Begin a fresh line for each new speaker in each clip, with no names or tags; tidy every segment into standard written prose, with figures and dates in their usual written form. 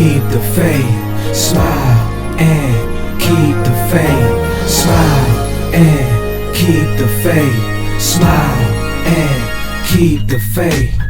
keep the faith. Smile and keep the faith. Smile and keep the faith. Smile and keep the faith.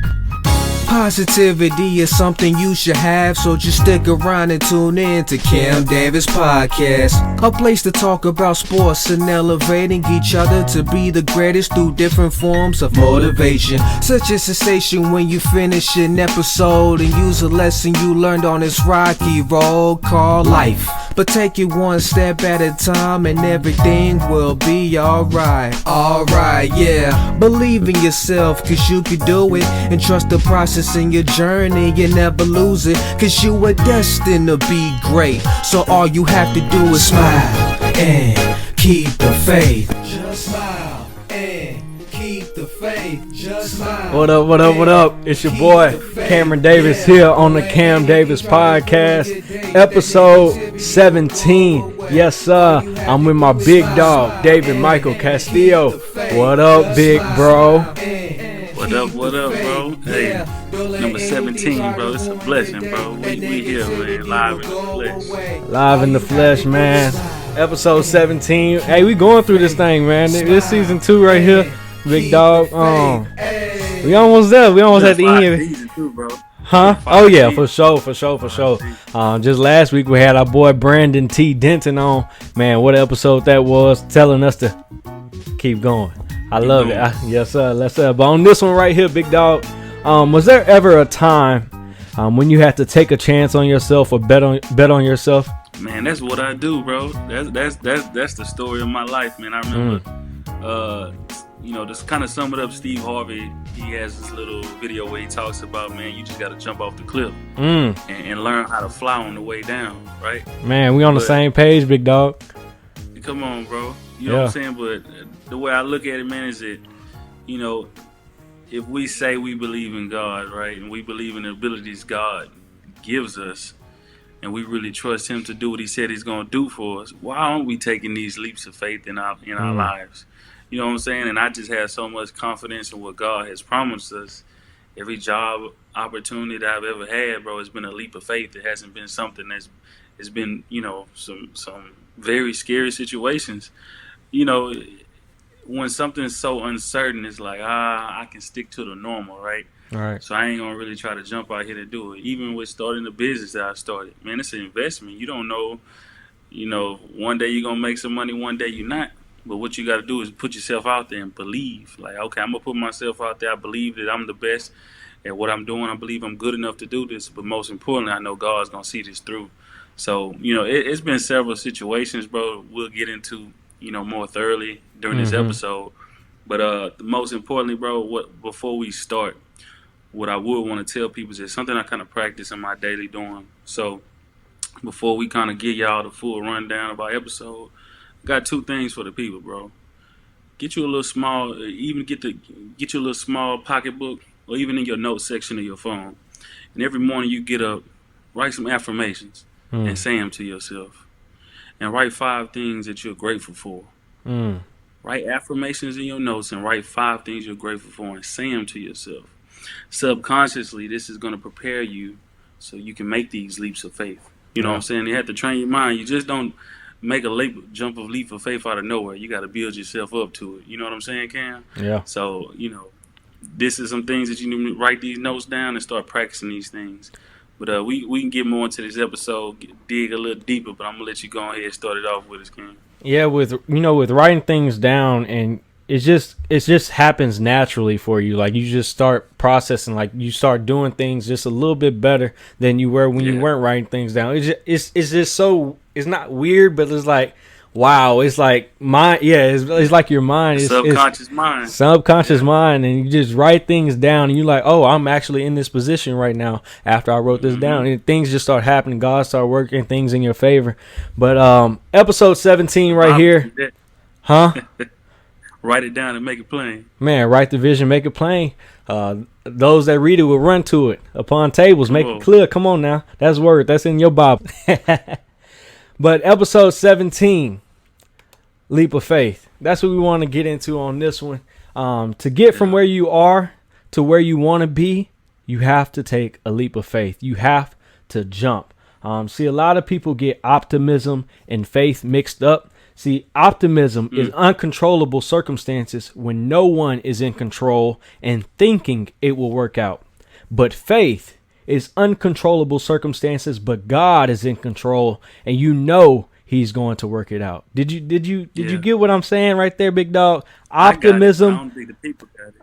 Positivity is something you should have, so just stick around and tune in to Cam Davis Podcast, a place to talk about sports and elevating each other to be the greatest through different forms of motivation, such as sensation when you finish an episode and use a lesson you learned on this rocky road called life. But take it one step at a time and everything will be alright. Alright, yeah. Believe in yourself, cause you can do it, and trust the process in your journey, you never lose it, cause you are destined to be great. So all you have to do is smile and keep the faith. Just smile and keep the faith. Just smile.
What up, what up, what up? It's your boy Cameron Davis here on the Cam Davis Podcast, episode 17. Yes, sir. I'm with my big dog, David Michael Castillo. What up, big bro?
What up, bro? Hey, number 17, bro. It's a blessing, bro. We here, man, live in the flesh.
Live in the flesh, man. Episode 17. Hey, we going through this thing, man. This season 2 right here, big dog. We almost there. We almost at the end.
Season 2, bro.
Huh? Oh yeah, for sure. Just last week we had our boy Brandon T. Denton on. Man, what an episode that was, telling us to keep going. I love it. Yes, sir. Let's But on this one right here, big dog, was there ever a time when you had to take a chance on yourself or bet on yourself?
Man, that's what I do, bro. That's the story of my life, man. I remember, just kind of sum it up. Steve Harvey, he has this little video where he talks about, man, you just got to jump off the cliff and learn how to fly on the way down, right?
Man, we on the same page, big dog.
Come on, bro. You know what I'm saying? But the way I look at it, man, is that, if we say we believe in God, right, and we believe in the abilities God gives us, and we really trust Him to do what He said He's going to do for us, why aren't we taking these leaps of faith in our lives? You know what I'm saying? And I just have so much confidence in what God has promised us. Every job opportunity that I've ever had, bro, has been a leap of faith. It hasn't been something it's been, some very scary situations. When something's so uncertain, it's like, I can stick to the normal, right?
All right.
So I ain't gonna really try to jump out here to do it. Even with starting the business that I started, man, it's an investment. You don't know, one day you're gonna make some money, one day you're not. But what you got to do is put yourself out there and believe. Like, okay, I'm gonna put myself out there. I believe that I'm the best at what I'm doing. I believe I'm good enough to do this. But most importantly, I know God's gonna see this through. So, it's been several situations, bro. We'll get into, more thoroughly during this episode. But most importantly, bro, before we start, what I would want to tell people is something I kind of practice in my daily doing. So before we kind of give y'all the full rundown of our episode, I got 2 things for the people, bro. Get you a little small, even get you a little small pocketbook, or even in your notes section of your phone. And every morning you get up, write some affirmations and say them to yourself. And write 5 things that you're grateful for. Write affirmations in your notes and write 5 things you're grateful for and say them to yourself. Subconsciously, this is going to prepare you so you can make these leaps of faith. You know what I'm saying? You have to train your mind. You just don't make a leap of faith out of nowhere. You got to build yourself up to it. You know what I'm saying, Cam?
Yeah.
So, this is some things that you need to write these notes down and start practicing these things. But we can get more into this episode, dig a little deeper, but I'm going to let you go ahead and start it off with us, Cam.
Yeah, with writing things down, and it just happens naturally for you. Like, you just start processing, like you start doing things just a little bit better than you were when you weren't writing things down. It's just so, it's not weird, but it's like, wow, it's like it's like your mind is subconscious mind, and you just write things down, and you're like, oh, I'm actually in this position right now after I wrote this down, and things just start happening. God start working things in your favor. But episode 17 right here,
Write it down and make it plain.
Man, write the vision, make it plain. Those that read it will run to it. Upon tables, make it clear. Come on now. That's word. That's in your Bible. But episode 17, leap of faith. That's what we want to get into on this one. To get from where you are to where you want to be, you have to take a leap of faith. You have to jump. See, a lot of people get optimism and faith mixed up. See, optimism is uncontrollable circumstances when no one is in control and thinking it will work out. But faith is uncontrollable circumstances, but God is in control and you know he's going to work it out. Did you get what I'm saying right there, big dog? Optimism.
I don't think the people got it.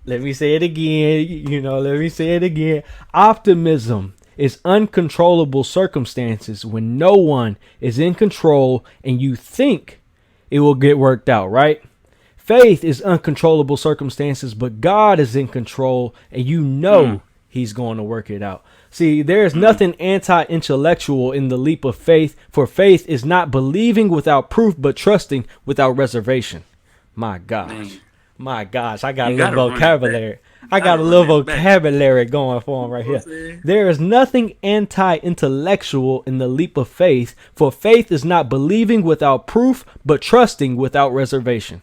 Let me say it again. Let me say it again. Optimism is uncontrollable circumstances when no one is in control and you think it will get worked out, right? Faith is uncontrollable circumstances, but God is in control and you know he's going to work it out. See, there is nothing anti-intellectual in the leap of faith, for faith is not believing without proof, but trusting without reservation. My gosh. My gosh, I got a little vocabulary. I got a little vocabulary going for him right here. There is nothing anti-intellectual in the leap of faith, for faith is not believing without proof, but trusting without reservation.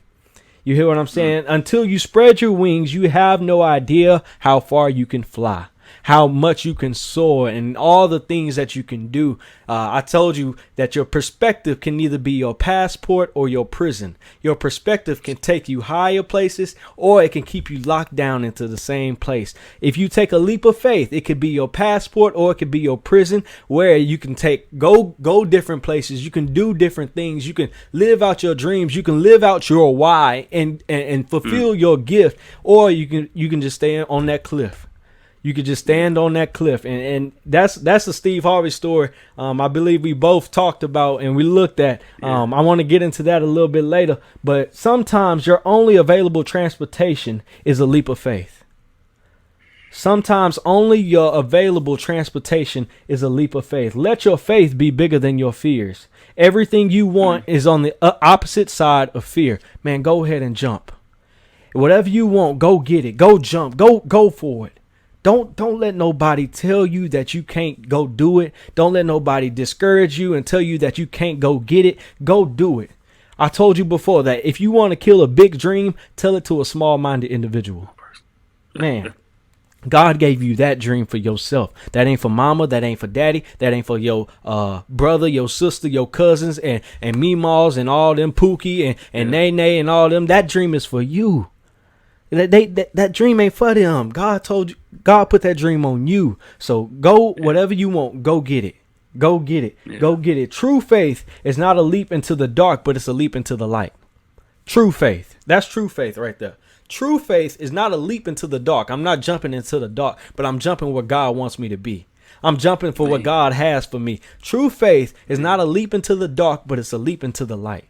You hear what I'm saying? Until you spread your wings, you have no idea how far you can fly, how much you can soar, and all the things that you can do. I told you that your perspective can either be your passport or your prison. Your perspective can take you higher places, or it can keep you locked down into the same place. If you take a leap of faith, it could be your passport or it could be your prison, where you can go different places. You can do different things. You can live out your dreams. You can live out your why and fulfill your gift, or you can just stay on that cliff. You could just stand on that cliff. And that's the Steve Harvey story. I believe we both talked about and we looked at. I want to get into that a little bit later. But sometimes your only available transportation is a leap of faith. Sometimes only your available transportation is a leap of faith. Let your faith be bigger than your fears. Everything you want is on the opposite side of fear. Man, go ahead and jump. Whatever you want, go get it. Go jump. Go for it. Don't let nobody tell you that you can't go do it. Don't let nobody discourage you and tell you that you can't go get it. Go do it. I told you before that if you want to kill a big dream, tell it to a small-minded individual. Man, God gave you that dream for yourself. That ain't for mama. That ain't for daddy. That ain't for your brother, your sister, your cousins, and Meemaws and all them Pookie and Nene and all them. That dream is for you. That dream ain't for them. God put that dream on you. So go whatever you want. Go get it. Go get it. Yeah. Go get it. True faith is not a leap into the dark, but it's a leap into the light. True faith. That's true faith right there. True faith is not a leap into the dark. I'm not jumping into the dark, but I'm jumping where God wants me to be. I'm jumping for what God has for me. True faith is not a leap into the dark, but it's a leap into the light.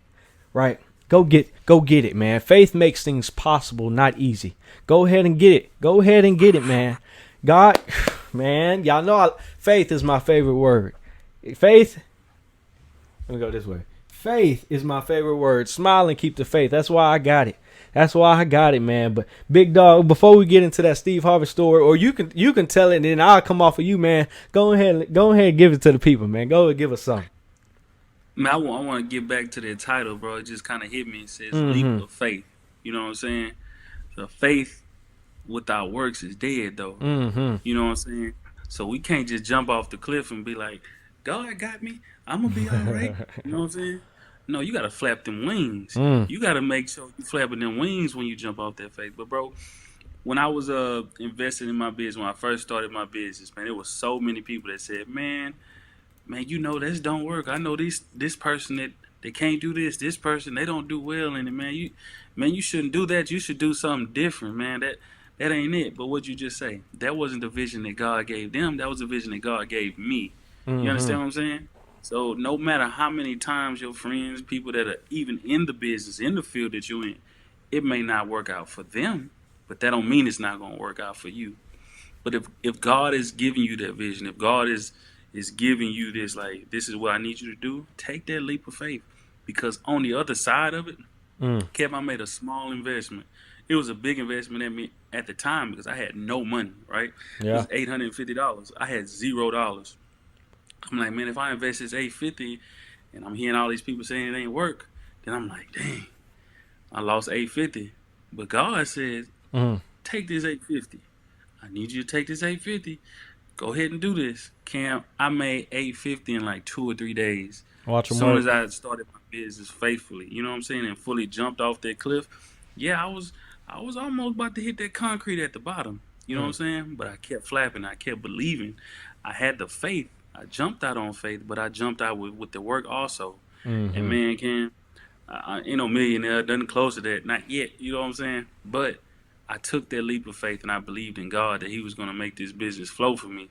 Right? Go get it, man. Faith makes things possible, not easy. Go ahead and get it. Go ahead and get it, man. God, man, y'all know faith is my favorite word. Faith, let me go this way. Faith is my favorite word. Smile and keep the faith. That's why I got it. That's why I got it, man. But big dog, before we get into that Steve Harvey story, or you can tell it and then I'll come off of you, man. Go ahead and give it to the people, man. Go and give us something.
Man, I want to get back to that title, bro. It just kind of hit me. It says leap of faith. You know what I'm saying? The faith without works is dead, though. You know what I'm saying? So we can't just jump off the cliff and be like, God got me. I'm going to be all right. You know what I'm saying? No, you got to flap them wings. You got to make sure you flapping them wings when you jump off that faith. But, bro, when I was investing in my business, when I first started my business, man, there was so many people that said, man, you know, this don't work. I know this person that they can't do this person, they don't do well in it, man. You shouldn't do that. You should do something different, man. That ain't it. But what'd you just say? That wasn't the vision that God gave them. That was the vision that God gave me. You understand what I'm saying? So no matter how many times your friends, people that are even in the business, in the field that you're in, it may not work out for them, but that don't mean it's not going to work out for you. But if God is giving you that vision, if God is giving you this, like, this is what I need you to do, take that leap of faith. Because on the other side of it, Kev, I made a small investment. It was a big investment at me at the time because I had no money, right? Yeah. It was $850. I had $0. I'm like, man, if I invest this $850 and I'm hearing all these people saying it ain't work, then I'm like, dang, I lost $850. But God said, take this $850. I need you to take this $850. Go ahead and do this, Cam. I made 850 in like 2 or 3 days.
Watch
As
him
soon as
work.
I started my business faithfully, you know what I'm saying, and fully jumped off that cliff. Yeah, I was almost about to hit that concrete at the bottom. You know what I'm
Mm.
saying? But I kept flapping. I kept believing. I had the faith. I jumped out on faith, but I jumped out with the work also. And
Mm-hmm.
man, Cam, I ain't no millionaire, nothing close to that, not yet. You know what I'm saying? But I took that leap of faith and I believed in God that He was gonna make this business flow for me.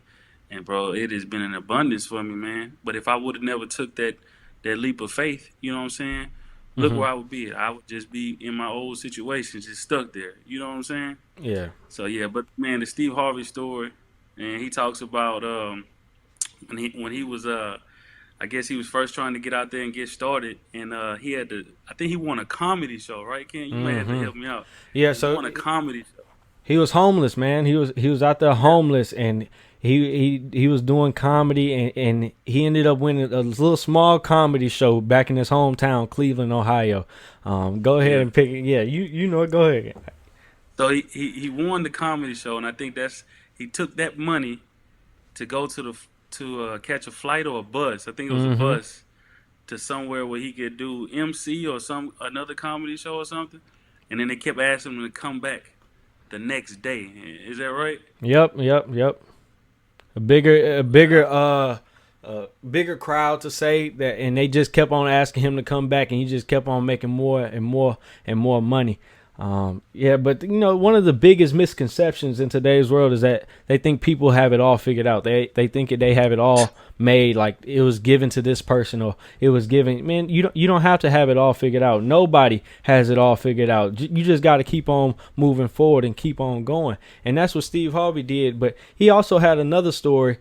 And bro, it has been an abundance for me, man. But if I would have never took that leap of faith, you know what I'm saying? Look
Mm-hmm.
where I would be. I would just be in my old situation, just stuck there. You know what I'm saying?
Yeah.
So yeah, but man, the Steve Harvey story, and he talks about when he was I guess he was first trying to get out there and get started, and he had to. I think he won a comedy show, right, Ken? You may have to
Mm-hmm.
help me out.
Yeah.
He
So
won a comedy show.
he was homeless, man. He was out there
Yeah,
homeless, and he was doing comedy, and he ended up winning a little small comedy show back in his hometown, Cleveland, Ohio. Go ahead
yeah.
and pick it. Yeah, you know it. Go ahead.
So he won the comedy show, and I think that's he took that money to go to catch a flight or a bus. I think it was a
Mm-hmm.
bus to somewhere where he could do MC or some another comedy show or something. And then they kept asking him to come back the next day. Is that right?
Yep. A bigger crowd to say that, and they just kept on asking him to come back, and he just kept on making more and more and more money. Yeah, but one of the biggest misconceptions in today's world is that they think people have it all figured out. They think they have it all made, like it was given to this person or it was given. Man, you don't have to have it all figured out. Nobody has it all figured out. You just got to keep on moving forward and keep on going, and that's what Steve Harvey did. But he also had another story.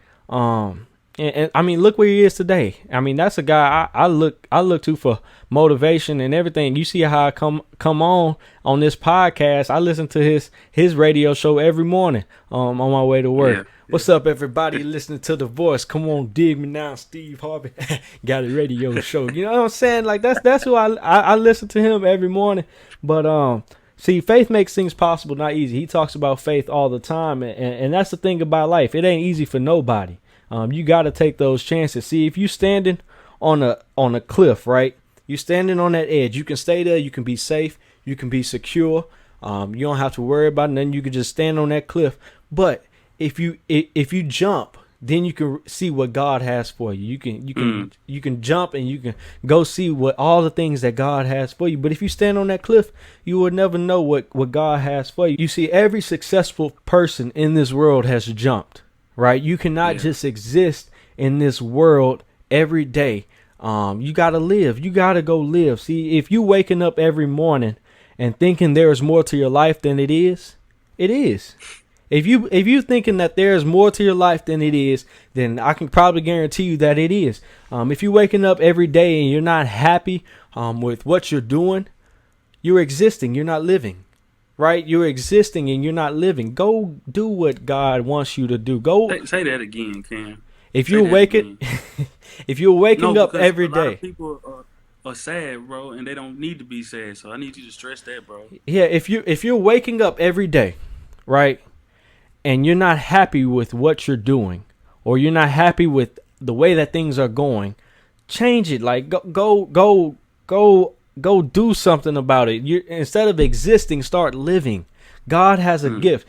And I mean, look where he is today. I mean, that's a guy I look to for motivation and everything. You see how I come on this podcast. I listen to his radio show every morning on my way to work.
Yeah,
What's up, everybody listening to The Voice? Come on, dig me now, Steve Harvey. Got a radio show. You know what I'm saying? Like that's who I listen to him every morning. But see, faith makes things possible, not easy. He talks about faith all the time, and that's the thing about life. It ain't easy for nobody. You got to take those chances. See, if you standing on a cliff, right? You standing on that edge. You can stay there. You can be safe. You can be secure. You don't have to worry about nothing. You can just stand on that cliff. But if you jump, then you can see what God has for you. You can jump and you can go see what all the things that God has for you. But if you stand on that cliff, you will never know what God has for you. You see, every successful person in this world has jumped. Right? You cannot
yeah.
just exist in this world every day. You got to live. You got to go live. See, if you waking up every morning and thinking there is more to your life than it is, it is. If you thinking that there is more to your life than it is, then I can probably guarantee you that it is. If you're waking up every day and you're not happy with what you're doing, you're existing. You're not living. Right? You're existing and you're not living. Go do what God wants you to do. Go.
Say that again, Cam.
If
Say
you're
that
waking,
again.
if you're
No,
waking up
because
every
a lot
day,
of people are sad, bro, and they don't need to be sad. So I need you to stress that, bro.
yeah. If you're waking up every day, right, and you're not happy with what you're doing, or you're not happy with the way that things are going, change it. Like go do something about it. You instead of existing, start living. God has a
Mm.
gift.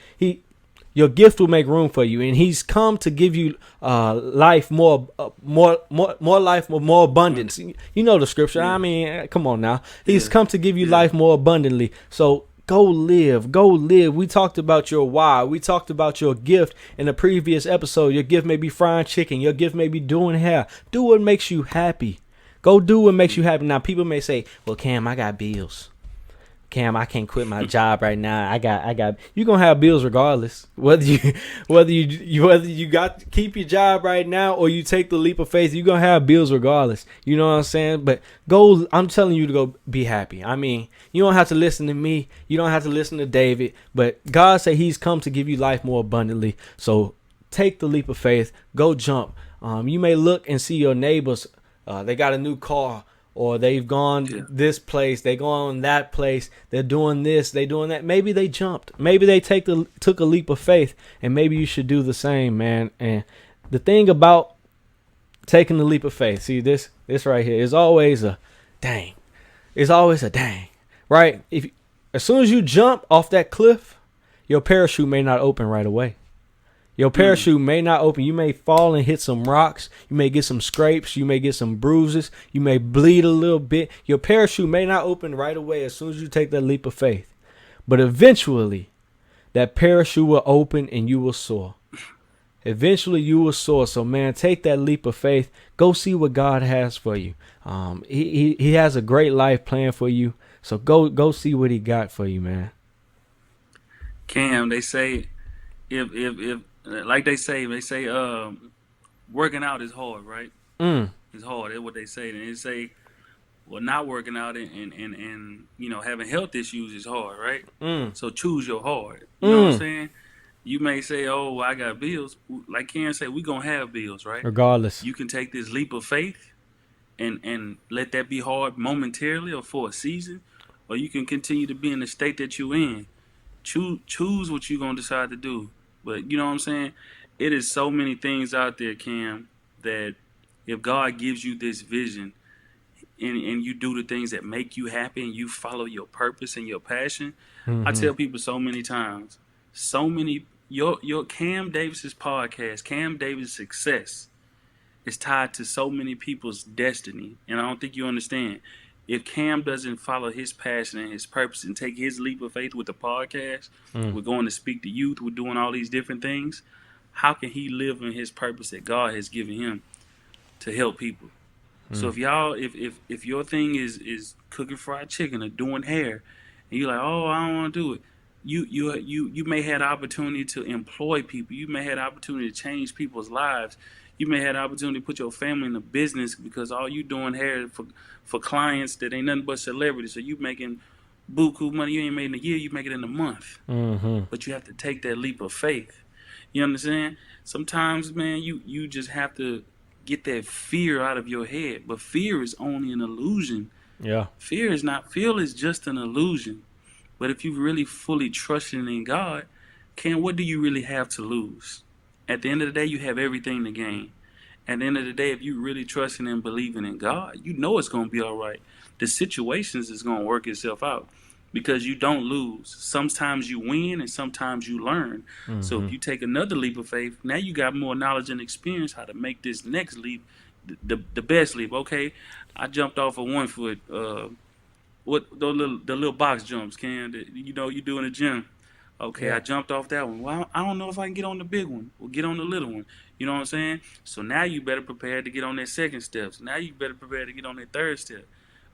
Your gift will make room for you, and He's come to give you life more life, more abundance. You know the scripture.
Yeah,
I mean, come on now. He's
yeah,
come to give you
yeah.
life more abundantly. So go live. Go live. We talked about your why. We talked about your gift in a previous episode. Your gift may be frying chicken. Your gift may be doing hair. Do what makes you happy. Go do what makes you happy. Now, people may say, "Well, Cam, I got bills. Cam, I can't quit my job right now. I got. You're gonna have bills regardless, whether you got keep your job right now or you take the leap of faith. You're gonna have bills regardless. You know what I'm saying? But go. I'm telling you to go be happy. I mean, you don't have to listen to me. You don't have to listen to David. But God said He's come to give you life more abundantly. So take the leap of faith. Go jump. You may look and see your neighbors. They got a new car, or they've gone
Yeah.
this place, they gone that place, they're doing this, they doing that. Maybe they jumped. Maybe they took a leap of faith, and maybe you should do the same, man. And the thing about taking the leap of faith, see this right here is always a dang. It's always a dang, right? If as soon as you jump off that cliff, your parachute may not open right away. Your parachute may not open. You may fall and hit some rocks. You may get some scrapes. You may get some bruises. You may bleed a little bit. Your parachute may not open right away as soon as you take that leap of faith. But eventually, that parachute will open and you will soar. Eventually, you will soar. So, man, take that leap of faith. Go see what God has for you. He has a great life plan for you. So go see what he got for you, man.
Cam, they say if like they say working out is hard, right?
Mm.
It's hard. That's what they say. And they say, well, not working out and having health issues is hard, right?
Mm.
So choose your hard. You know what I'm
Mm.
saying? You may say, oh, well, I got bills. Like Cam said, we gonna have bills, right?
Regardless.
You can take this leap of faith and let that be hard momentarily or for a season, or you can continue to be in the state that you're in. Choose what you're gonna decide to do. But you know what I'm saying? It is so many things out there, Cam, that if God gives you this vision and you do the things that make you happy and you follow your purpose and your passion, I
Mm-hmm.
tell people so many times, your Cam Davis's podcast, Cam Davis' success is tied to so many people's destiny. And I don't think you understand. If Cam doesn't follow his passion and his purpose and take his leap of faith with the podcast,
Mm.
we're going to speak to youth, we're doing all these different things, how can he live in his purpose that God has given him to help people? So
Mm.
if y'all, if your thing is cooking fried chicken or doing hair, and you're like, oh, I don't want to do it, you may have the opportunity to employ people. You may have the opportunity to change people's lives. You may have the opportunity to put your family in a business because all you doing hair for clients that ain't nothing but celebrities. So you making buku money you ain't made in a year, you make it in a month.
Mm-hmm.
But you have to take that leap of faith. You understand? Sometimes, man, you just have to get that fear out of your head. But fear is only an illusion.
Yeah.
Fear is just an illusion. But if you really fully trusting in God, what do you really have to lose? At the end of the day, you have everything to gain. At the end of the day, if you really trusting and believing in God, you know it's going to be all right. The situations is going to work itself out because you don't lose. Sometimes you win and sometimes you learn. So
Mm-hmm.
if you take another leap of faith, now you got more knowledge and experience how to make this next leap the best leap. Okay, I jumped off of 1 foot. What the little box jumps, Cam, that you do in the gym. Okay, I
Yeah.
jumped off that one. Well, I don't know if I can get on the big one or get on the little one. You know what I'm saying? So now you better prepare to get on that second step. So now you better prepare to get on that third step.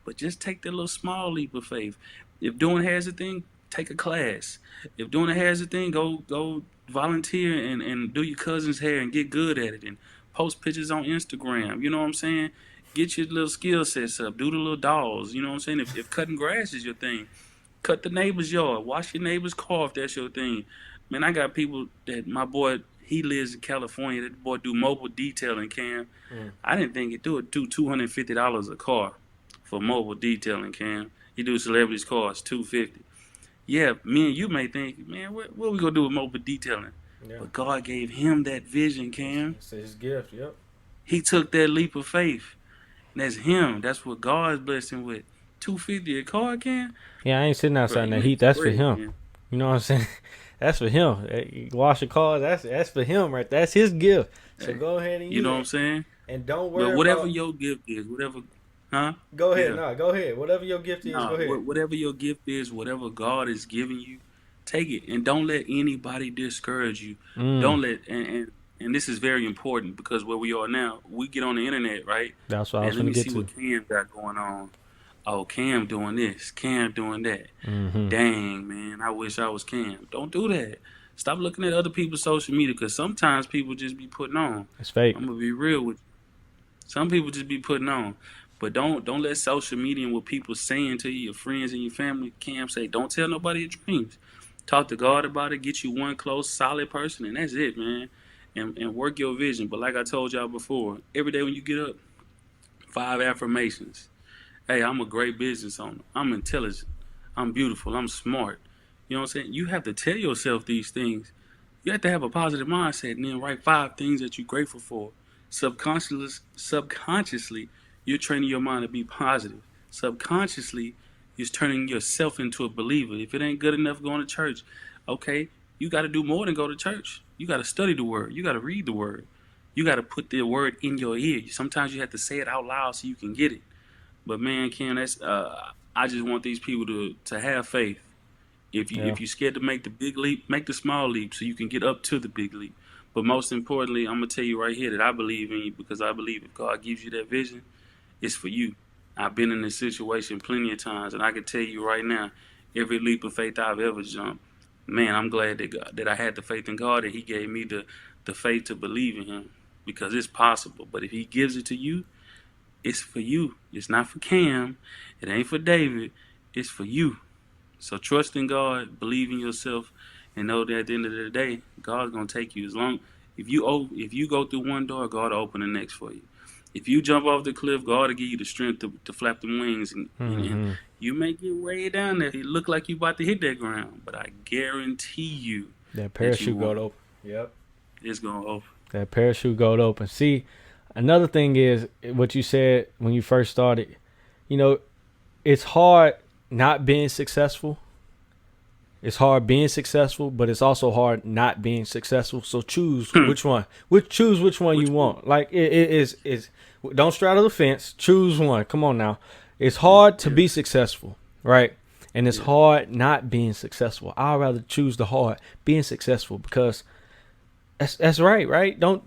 But just take that little small leap of faith. If doing hair's a thing, take a class. If doing a hair's a thing, go volunteer and do your cousin's hair and get good at it and post pictures on Instagram. You know what I'm saying? Get your little skill sets up. Do the little dolls. You know what I'm saying? If cutting grass is your thing, cut the neighbor's yard. Wash your neighbor's car if that's your thing. Man, I got people that my boy, he lives in California. That boy do mobile detailing, Cam.
Mm.
I didn't think he'd do it. Do $250 a car for mobile detailing, Cam. He do celebrities' cars, $250. Yeah, me and you may think, man, what we gonna do with mobile detailing?
Yeah.
But God gave him that vision, Cam.
It's his gift. Yep.
He took that leap of faith. And that's him. That's what God's blessed him with. $250 a car, Cam.
Yeah, I ain't sitting
Bro,
outside in
you
that
make
heat. That's for
bread,
him.
man.
You know what I'm saying? That's for him. Wash your car. That's for him, right? That's his gift. So go ahead and
You
use
know
it.
what I'm saying?
And don't
But
worry
whatever
about.
your gift is, whatever, huh?
Go ahead.
Yeah.
Nah, go ahead. Whatever your gift is,
No,
go ahead.
whatever your gift is, whatever God is giving you, take it and don't let anybody discourage you.
Mm.
Don't let and this is very important because where we are now, we get on the internet, right?
That's what I
Man,
was
let
gonna
me
get
see
to.
what Cam got going on. Oh, Cam doing this, Cam doing that.
Mm-hmm.
Dang, man, I wish I was Cam. Don't do that. Stop looking at other people's social media because sometimes people just be putting on.
It's fake.
I'm gonna be real with you. Some people just be putting on. But don't let social media and what people saying to you, your friends and your family, Cam say, don't tell nobody your dreams. Talk to God about it, get you one close, solid person, and that's it, man. And work your vision. But like I told y'all before, every day when you get up, 5 affirmations. hey, I'm a great business owner. I'm intelligent. I'm beautiful. I'm smart. You know what I'm saying? You have to tell yourself these things. You have to have a positive mindset and then write 5 things that you're grateful for. Subconsciously, you're training your mind to be positive. Subconsciously, you're turning yourself into a believer. If it ain't good enough going to church, okay, you got to do more than go to church. You got to study the word. You got to read the word. You got to put the word in your ear. Sometimes you have to say it out loud so you can get it. But man, Ken, that's I just want these people to have faith. If you're scared to make the big leap, make the small leap so you can get up to the big leap. But most importantly, I'm gonna tell you right here that I believe in you because I believe if God gives you that vision, it's for you. I've been in this situation plenty of times, and I can tell you right now, every leap of faith I've ever jumped, man, I'm glad that I had the faith in God and He gave me the faith to believe in Him because it's possible. But if He gives it to you, it's for you. It's not for Cam. It ain't for David. It's for you. So trust in God, believe in yourself, and know that at the end of the day, God's gonna take you. As long if you go through one door, God will open the next for you. If you jump off the cliff, God will give you the strength to flap them wings, and you may get way down there. It look like you about to hit that ground, but I guarantee you
that parachute go open. Yep,
it's gonna open.
That parachute go open. See, another thing is what you said when you first started. You know, it's hard not being successful. It's hard being successful, but it's also hard not being successful. So choose which one. Choose which one you want. Like it is. Don't straddle the fence. Choose one. Come on now. It's hard to be successful, right? And it's hard not being successful. I'd rather choose the hard being successful because that's right?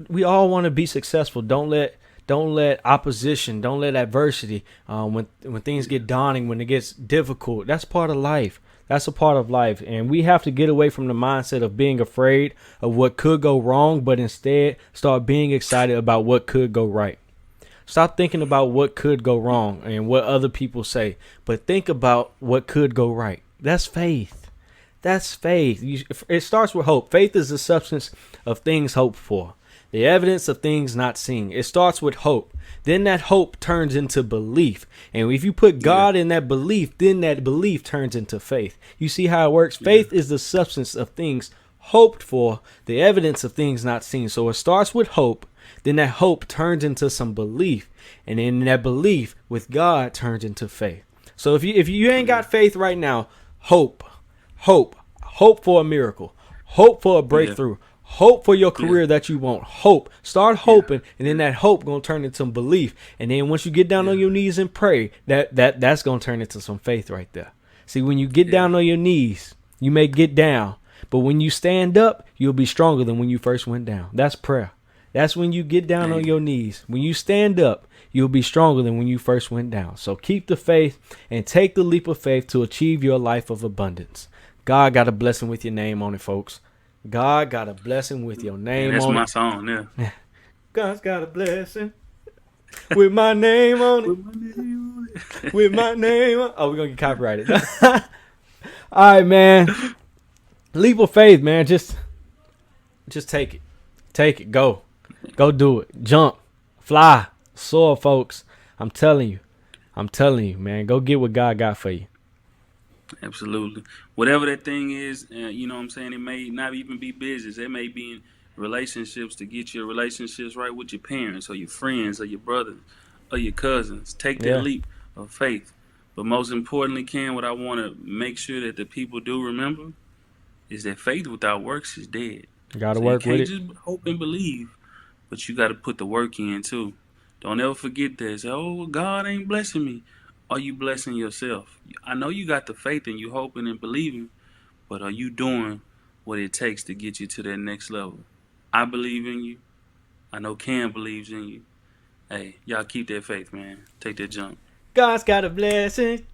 We all want to be successful. Don't let opposition, don't let adversity, when things get daunting, when it gets difficult, that's part of life. That's a part of life. And we have to get away from the mindset of being afraid of what could go wrong, but instead start being excited about what could go right. Stop thinking about what could go wrong and what other people say, but think about what could go right. That's faith. That's faith. It starts with hope. Faith is the substance of things hoped for, the evidence of things not seen. It starts with hope. Then that hope turns into belief. And if you put God in that belief, then that belief turns into faith. You see how it works? Faith is the substance of things hoped for, the evidence of things not seen. So it starts with hope. Then that hope turns into some belief. And then that belief with God turns into faith. So if you ain't got faith right now, hope for a miracle, hope for a breakthrough. Hope for your career that you want. Hope. Start hoping, and then that hope gonna turn into some belief. And then once you get down on your knees and pray, that's gonna turn into some faith right there. See, when you get down on your knees, you may get down, but when you stand up, you'll be stronger than when you first went down. That's prayer. That's when you get down on your knees. When you stand up, you'll be stronger than when you first went down. So keep the faith and take the leap of faith to achieve your life of abundance. God got a blessing with your name on it, folks. God got a blessing with your name on it.
That's my song, yeah.
God's got a blessing with my name on it. With my name on it. Oh, we're going to get copyrighted. All right, man. Leap of faith, man. Just take it. Take it. Go. Go do it. Jump. Fly. Soar, folks. I'm telling you, man. Go get what God got for you.
Absolutely. Whatever that thing is, you know what I'm saying? It may not even be business. It may be in relationships to get your relationships right with your parents or your friends or your brothers or your cousins. Take that leap of faith. But most importantly, Ken, what I want to make sure that the people do remember is that faith without works is dead.
You got to work with it.
You can't just hope and believe, but you got to put the work in too. Don't ever forget that. Say, oh, God ain't blessing me. Are you blessing yourself? I know you got the faith and you hoping and believing, but are you doing what it takes to get you to that next level? I believe in you. I know Cam believes in you. Hey, y'all keep that faith, man. Take that jump.
God's got a blessing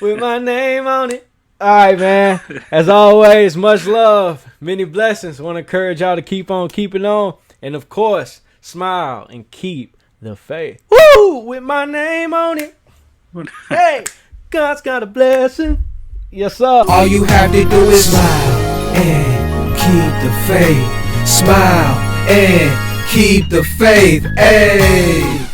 with my name on it. All right, man. As always, much love, many blessings. Want to encourage y'all to keep on keeping on. And, of course, smile and keep the faith. Woo! With my name on it. Hey, God's got a blessing. Yes, sir.
All you have to do is smile and keep the faith. Smile and keep the faith. Hey.